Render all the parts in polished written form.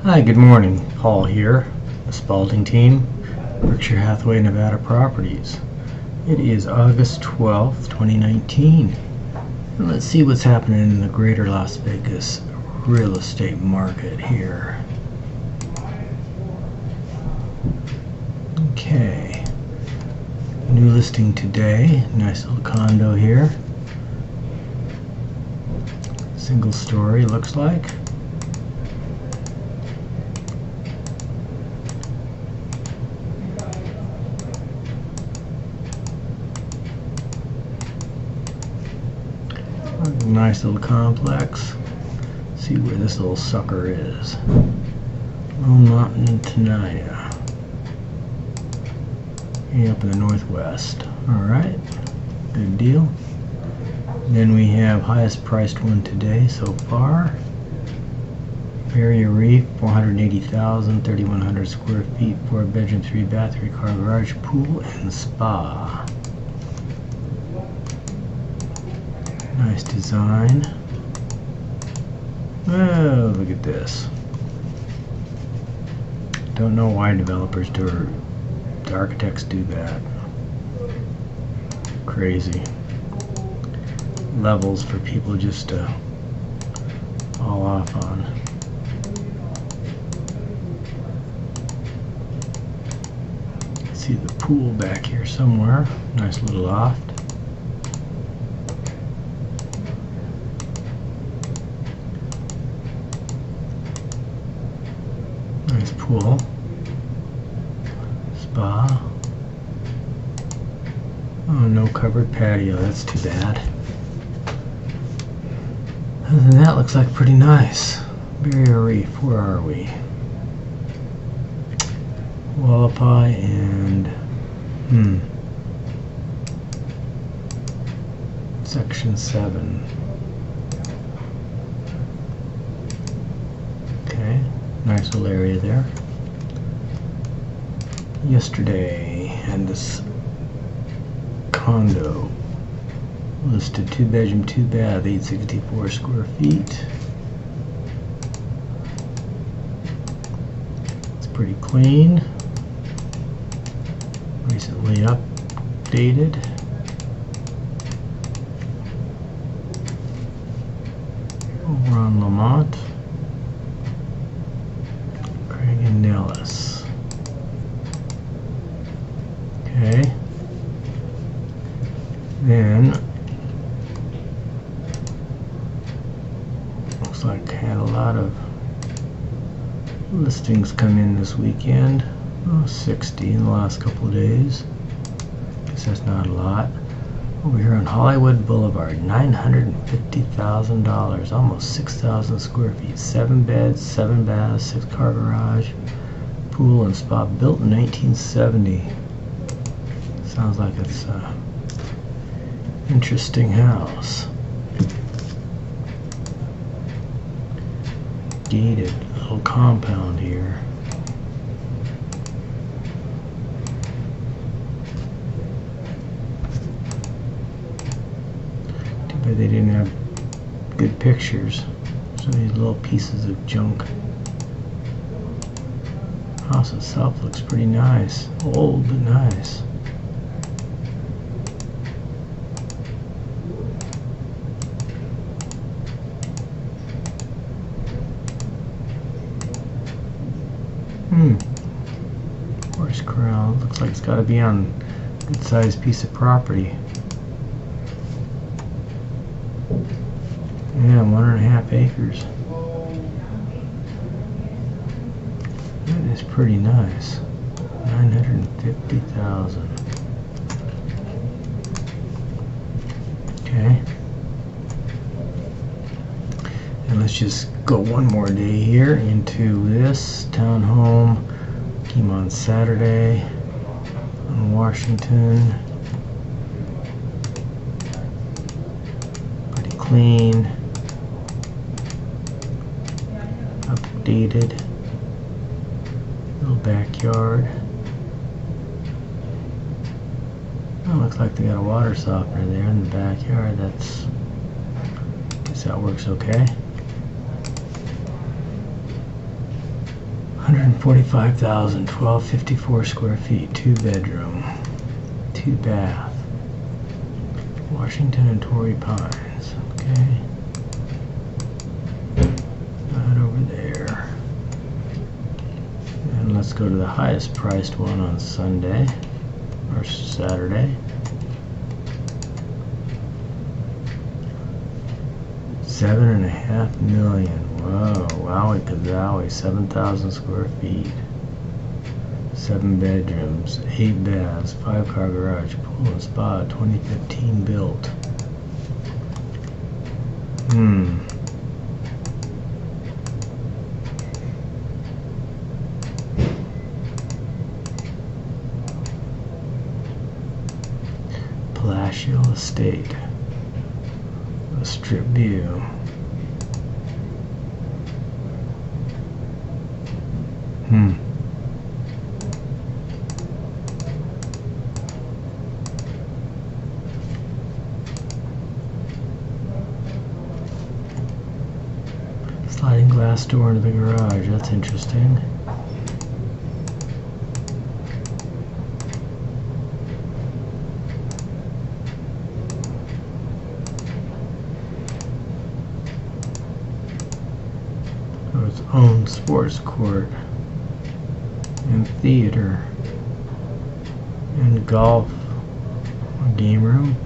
Hi, good morning. Paul here, the Spaulding Team, Berkshire Hathaway Nevada Properties. It is August 12th, 2019. And let's see what's happening in the greater Las Vegas real estate market here. Okay. New listing today. Nice little condo here. Single story, looks like. Nice little complex. See where this little sucker is. Lone Mountain in Tenaya. Up in the northwest. Alright, good deal. Then we have highest priced one today so far. Berkshire Reef, 480,000, 3,100 square feet, 4 bedroom, 3 bath, 3 car garage, pool and spa. Nice design. Oh, look at this. Don't know why developers do or the architects do that. Crazy. Levels for people just to fall off on. See the pool back here somewhere. Nice little loft. Nice pool. Spa. Oh, no covered patio. That's too bad. Other than that, looks like pretty nice. Berkshire Reef. Where are we? Wallapai and Section 7. Okay. Nice little area there. Yesterday, and this condo listed 2 bedroom, 2 bath, 864 square feet. It's pretty clean. Recently updated. Over on Lamont. Nellis. Okay. Then looks like had a lot of listings come in this weekend. 60 in the last couple of days. Guess that's not a lot. Over here on Hollywood Boulevard, $950,000, almost 6,000 square feet, 7 beds, 7 baths, 6 car garage, pool and spa, built in 1970. Sounds like it's an interesting house. Gated little compound here. But they didn't have good pictures. So these little pieces of junk. House itself looks pretty nice. Old but nice. Horse corral. Looks like it's got to be on a good sized piece of property. Yeah, 1.5 acres. That is pretty nice. 950,000. Okay. And let's just go one more day here into this townhome. Came on Saturday on Washington. Pretty clean. Updated. Little backyard. Oh, looks like they got a water softener there in the backyard. Guess that works okay. 145,000, 1254 square feet, 2-bedroom, 2-bath, Washington and Torrey Pines. Okay, that over there. And let's go to the highest priced one on Sunday or Saturday. $7.5 million. Whoa, wowie kazowie, 7,000 square feet, 7 bedrooms, 8 baths, 5-car garage, pool and spa, 2015 built. Palatial Estate, a strip view. Sliding glass door into the garage, that's interesting. Oh, its own sports court and theater and golf game room.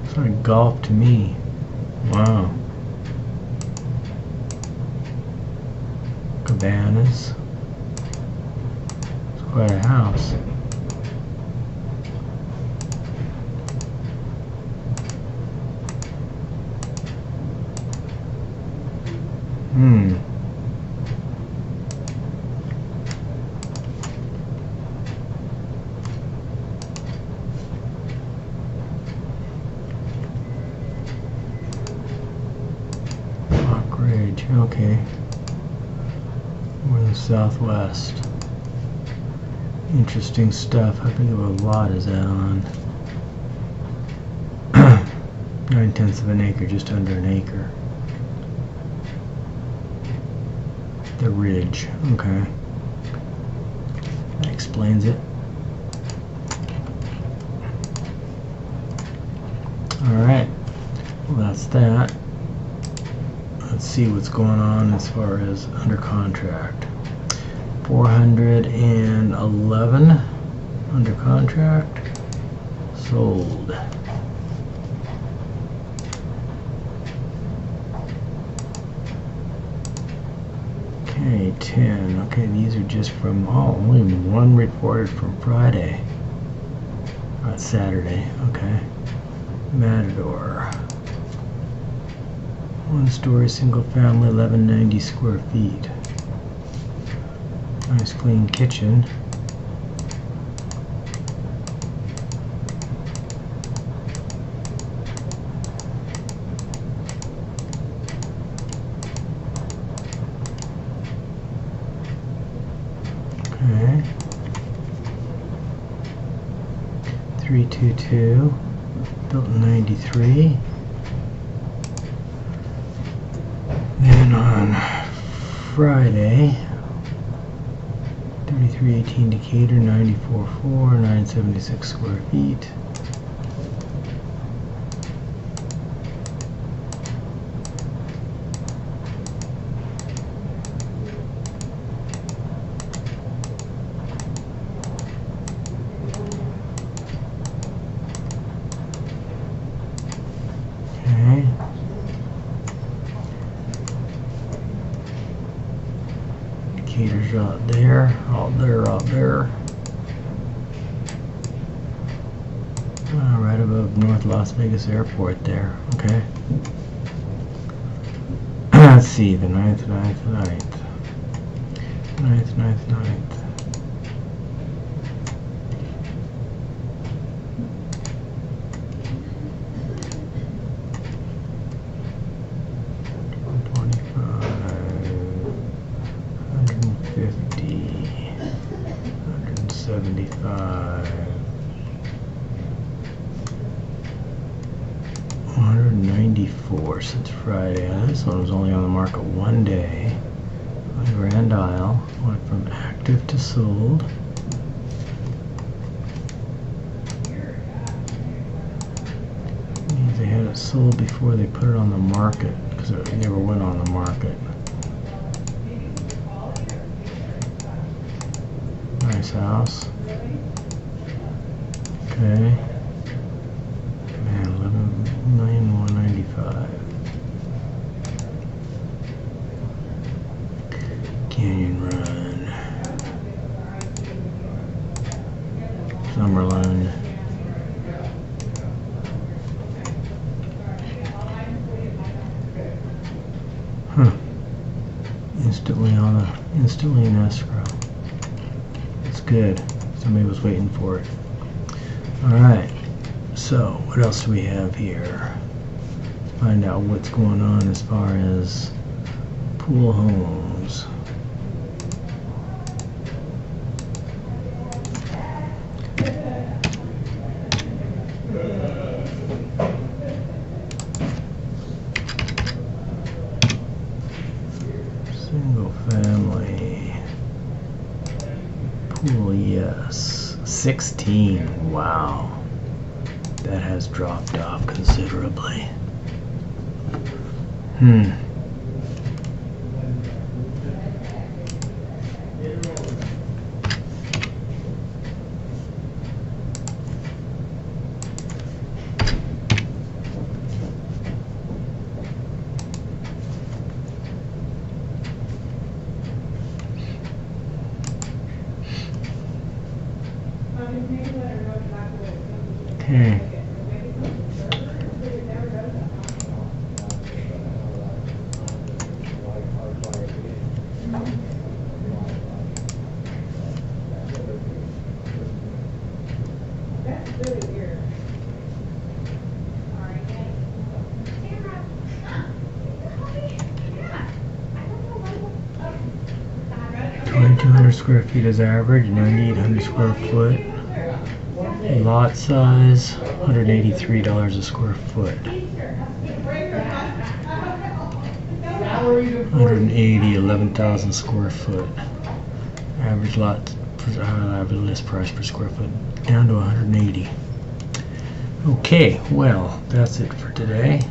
It's like golf to me. Wow. Cabanas. It's quite a house. Rock Ridge, okay. We're in the southwest. Interesting stuff. How big of a lot is that on? 9/10 of an acre, just under an acre. The ridge, okay. That explains it. Alright, well that's that. Let's see what's going on as far as under contract. 411 under contract, sold. Okay, 10. Okay, these are just from, only one reported from Friday. Saturday, okay. Matador. 1-story, single family, 1190 square feet. Nice clean kitchen. Okay. 322, built in 93. Then on Friday, 3318 Decatur, 94.4, 976 square feet. Okay. Decatur's out there, out there, out there. Right above North Las Vegas Airport there, okay. Let's see, the 9th. 9th. $194 since Friday. This one was only on the market one day. Grand dial. Went from active to sold. Means they had it sold before they put it on the market, because it never went on the market. Nice house. Okay. Man, 11,195,000. Canyon Run. Summerlin. Huh. Instantly in escrow. That's good. Somebody was waiting for it. Alright. So, what else do we have here? Find out what's going on as far as pool homes. Single family pool, yes. 16. Wow. That has dropped off considerably. Okay. .200 square feet is average, 9,800 square foot. Lot size, $183 a square foot. 180, 11,000 square foot. Average lot, average list price per square foot, down to 180. Okay, well, that's it for today.